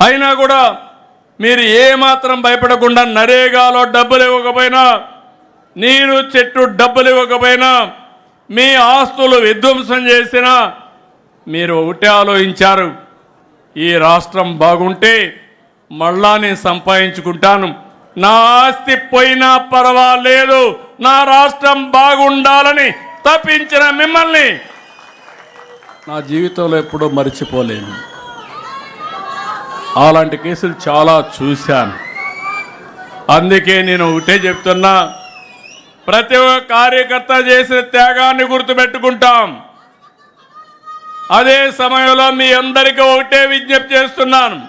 అయినా కూడా మీరు ఏమాత్రం భయపడకుండా నరేగాలో డబ్బులు ఇవ్వకపోయినా, నీరు చెట్టు డబ్బులు ఇవ్వకపోయినా, మీ ఆస్తులు విధ్వంసం చేసినా మీరు ఒకటే ఆలోచించారు, ఈ రాష్ట్రం బాగుంటే మళ్ళా నేను సంపాదించుకుంటాను, నా ఆస్తి పోయినా పర్వాలేదు, నా రాష్ట్రం బాగుండాలని తప్పించిన మిమ్మల్ని నా జీవితంలో ఎప్పుడూ మర్చిపోలేను. అలాంటి కేసులు చాలా చూశాను. అందుకే నేను ఒకటే చెప్తున్నా, ప్రతి ఒక్క కార్యకర్త చేసిన త్యాగాన్ని గుర్తుపెట్టుకుంటాం. అదే సమయంలో మీ అందరికీ ఒకటే విజ్ఞప్తి చేస్తున్నాను,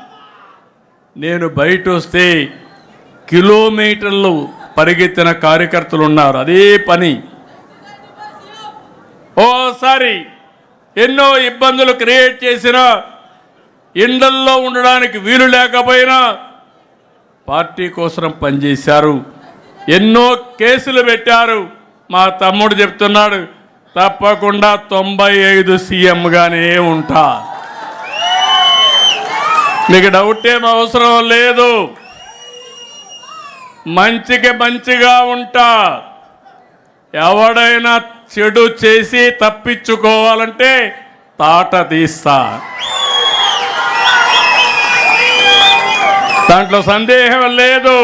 నేను బయట వస్తే కిలోమీటర్లు పరిగెత్తిన కార్యకర్తలు ఉన్నారు. అదే పని ఓసారి ఎన్నో ఇబ్బందులు క్రియేట్ చేసినా, ఇండల్లో ఉండడానికి వీలు లేకపోయినా పార్టీ కోసం పనిచేశారు. ఎన్నో కేసులు పెట్టారు. మా తమ్ముడు చెప్తున్నాడు, తప్పకుండా 95 సీఎంగానే ఉంటా, మీకు డౌట్ ఏం అవసరం లేదు, మంచికి మంచిగా ఉంటా. ఎవడైనా చెడు చేసి తప్పించుకోవాలంటే తాట తీస్తా, దాంట్లో సందేహం లేదు.